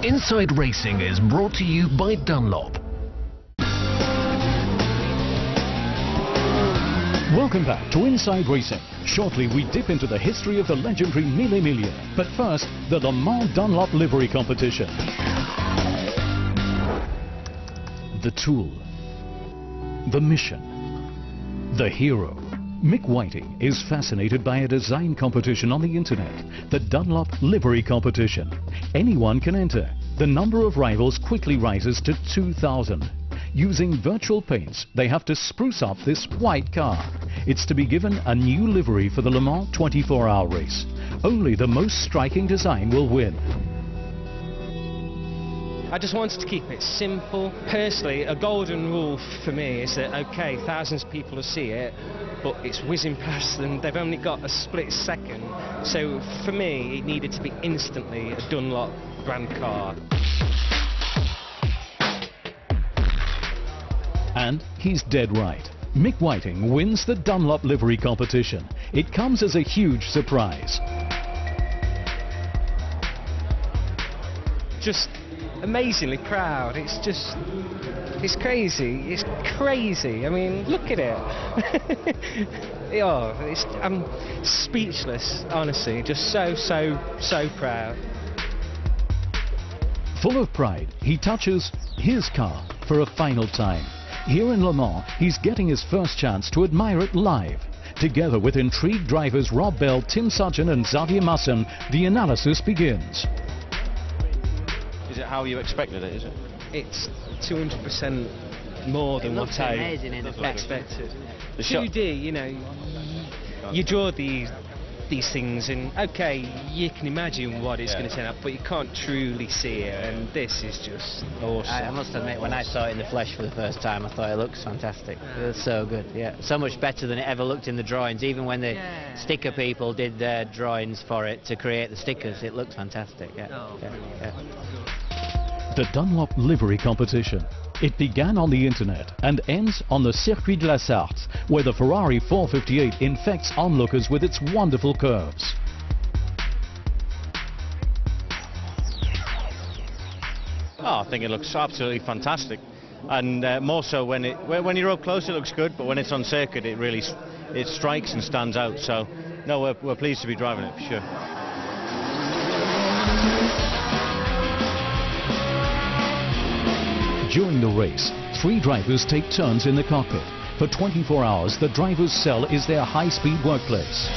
Inside Racing is brought to you by Dunlop. Welcome back to Inside Racing. Shortly we dip into the history of the legendary Mille Miglia. But first, the Le Mans Dunlop livery competition. The tool. The mission. The hero. Mick Whiting is fascinated by a design competition on the internet, the Dunlop Livery Competition. Anyone can enter. The number of rivals quickly rises to 2,000. Using virtual paints, they have to spruce up this white car. It's to be given a new livery for the Le Mans 24-hour race. Only the most striking design will win. I just wanted to keep it simple. Personally, a golden rule for me is that, okay, thousands of people will see it, but it's whizzing past them. They've only got a split second. So for me, it needed to be instantly a Dunlop brand car. And he's dead right. Mick Whiting wins the Dunlop livery competition. It comes as a huge surprise. Just amazingly proud. It's crazy. It's crazy. I mean, look at it. I'm speechless, honestly. Just so proud. Full of pride, he touches his car for a final time. Here in Le Mans, he's getting his first chance to admire it live. Together with intrigued drivers Rob Bell, Tim Sargent and Xavier Masson, the analysis begins. Is it how you expected it, is it? It's 200% more than what I expected. The 2D, you know, you draw these things and, okay, you can imagine what it's going to turn up, but you can't truly see it, and this is just awesome. I must admit, when I saw it in the flesh for the first time, I thought it looks fantastic. It was so good, yeah. So much better than it ever looked in the drawings. Even when the sticker people did their drawings for it to create the stickers, it looked fantastic, yeah. The Dunlop livery competition. It began on the internet and ends on the Circuit de la Sarthe, where the Ferrari 458 infects onlookers with its wonderful curves. I think it looks absolutely fantastic, and more so when you're up close it looks good, but when it's on circuit it really strikes and stands out. So no, we're pleased to be driving it for sure. During the race, 3 drivers take turns in the cockpit. For 24 hours, the driver's cell is their high-speed workplace.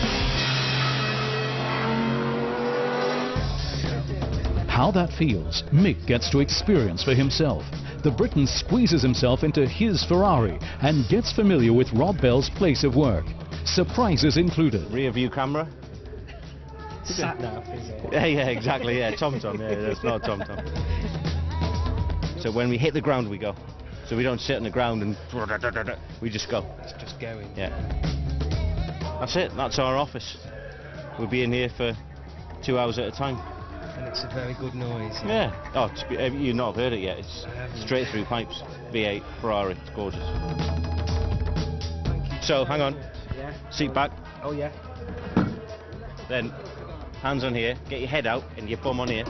How that feels, Mick gets to experience for himself. The Briton squeezes himself into his Ferrari and gets familiar with Rob Bell's place of work. Surprises included. Rear view camera. Sat nav, is it? Yeah, exactly, yeah, TomTom, yeah, that's not TomTom. So when we hit the ground we go. So we don't sit on the ground and we just go. It's just going. Yeah. That's it, that's our office. We'll be in here for 2 hours at a time. And it's a very good noise. Yeah. Oh, you've not heard it yet. It's straight through pipes. V8, Ferrari, it's gorgeous. Thank you. So, hang on. Yeah. Seat back. Oh, yeah. Then, hands on here, get your head out and your bum on here.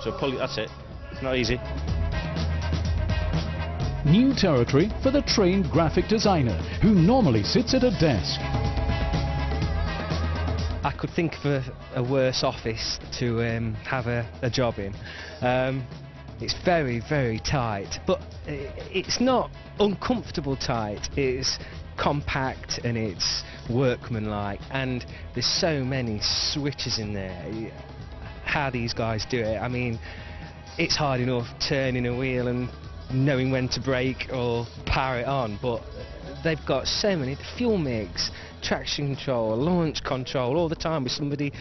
So pull it, that's it. It's not easy. New territory for the trained graphic designer, who normally sits at a desk. I could think of a worse office to have a job in. It's very, very tight, but it's not uncomfortable tight. It's compact and it's workmanlike, and there's so many switches in there. How these guys do it, I mean, it's hard enough turning a wheel and knowing when to brake or power it on, but they've got so many, the fuel mix, traction control, launch control, all the time with somebody,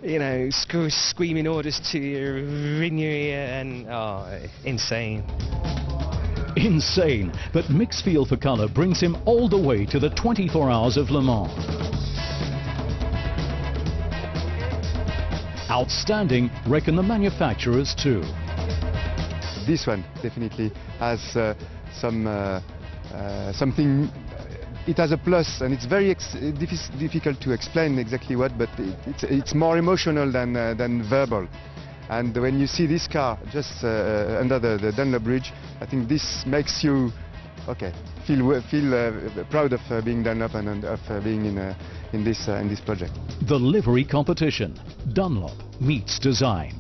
you know, screaming orders to you in your ear, and insane. Insane, but Mick's feel for colour brings him all the way to the 24 hours of Le Mans. Outstanding, reckon the manufacturers too. This one definitely has something. It has a plus, and it's very difficult to explain exactly what, but it's more emotional than verbal. And when you see this car just under the Dunlop Bridge, I think this makes you feel proud of being Dunlop and of being in this project. The livery competition. Dunlop meets design.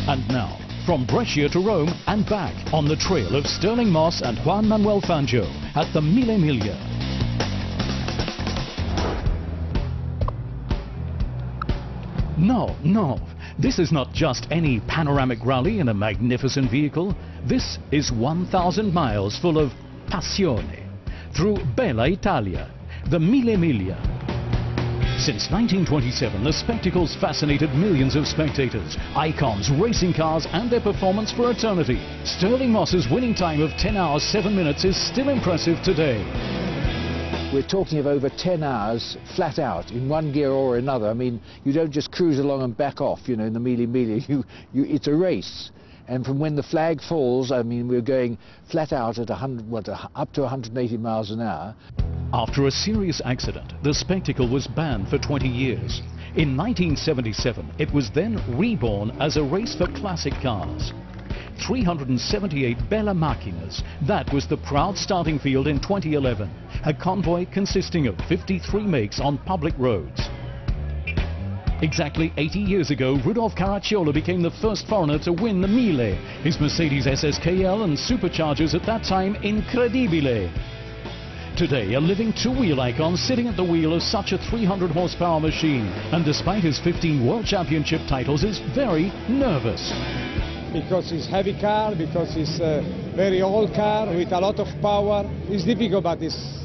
And now, from Brescia to Rome and back on the trail of Stirling Moss and Juan Manuel Fangio at the Mille Miglia. No, this is not just any panoramic rally in a magnificent vehicle. This is 1,000 miles full of passione through Bella Italia, the Mille Miglia. Since 1927, the spectacle's fascinated millions of spectators, icons, racing cars and their performance for eternity. Stirling Moss's winning time of 10 hours 7 minutes is still impressive today. We're talking of over 10 hours flat out in one gear or another. I mean, you don't just cruise along and back off, you know, in the Mille Miglia. It's a race. And from when the flag falls, I mean, we're going flat out at up to 180 miles an hour. After a serious accident, the spectacle was banned for 20 years. In 1977, it was then reborn as a race for classic cars. 378 Bella Macchinas, that was the proud starting field in 2011, a convoy consisting of 53 makes on public roads. Exactly 80 years ago, Rudolf Caracciola became the first foreigner to win the Mille, his Mercedes SSKL and superchargers at that time incredibile. Today, a living two-wheel icon sitting at the wheel of such a 300 horsepower machine, and despite his 15 World Championship titles, is very nervous. Because it's heavy car, because it's a very old car with a lot of power. It's difficult, but it's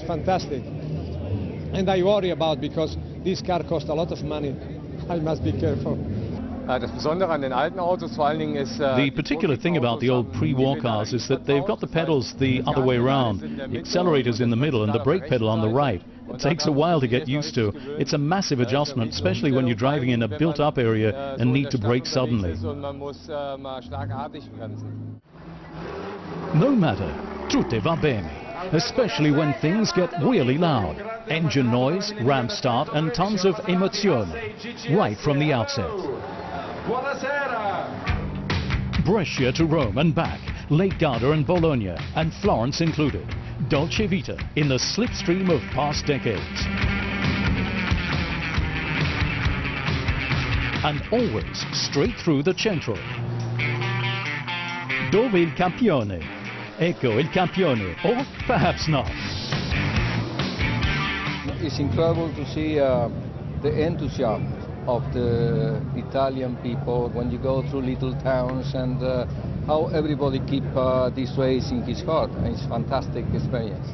fantastic. And I worry about because this car costs a lot of money. I must be careful. The particular thing about the old pre-war cars is that they've got the pedals the other way around, the accelerators in the middle and the brake pedal on the right. It takes a while to get used to. It's a massive adjustment, especially when you're driving in a built-up area and need to brake suddenly. No matter, tutte va bene, especially when things get really loud. Engine noise, ramp start and tons of emozione, right from the outset. Brescia to Rome and back, Lake Garda and Bologna, and Florence included. Dolce Vita in the slipstream of past decades. And always straight through the centro. Dove il campione? Ecco il campione, or perhaps not. It's incredible to see the enthusiasm of the Italian people when you go through little towns and how everybody keep this race in his heart. It's a fantastic experience.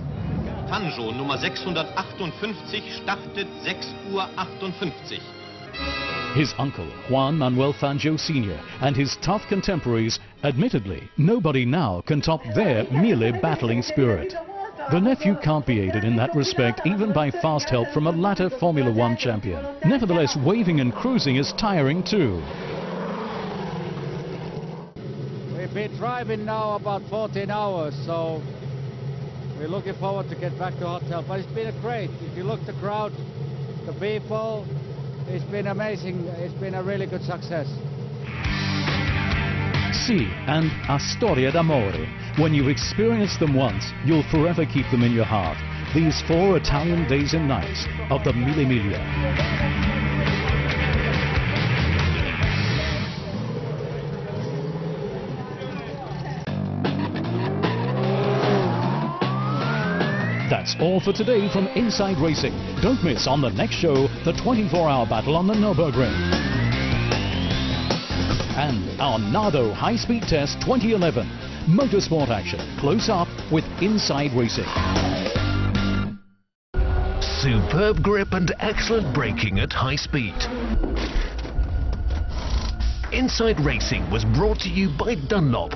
Fangio Nummer 658 startet 6:58 Uhr. His uncle, Juan Manuel Fangio Sr., and his tough contemporaries, admittedly, nobody now can top their Mille battling spirit. The nephew can't be aided in that respect, even by fast help from a latter Formula One champion. Nevertheless, waving and cruising is tiring too. We've been driving now about 14 hours, so we're looking forward to get back to the hotel. But it's been great. If you look at the crowd, the people, it's been amazing. It's been a really good success. Sì, and a storia d'amore. When you've experienced them once, you'll forever keep them in your heart. These 4 Italian days and nights of the Mille Miglia. That's all for today from Inside Racing. Don't miss on the next show the 24-hour battle on the Nürburgring. And our Nardo High-Speed Test 2011. Motorsport action, close up with Inside Racing. Superb grip and excellent braking at high speed. Inside Racing was brought to you by Dunlop.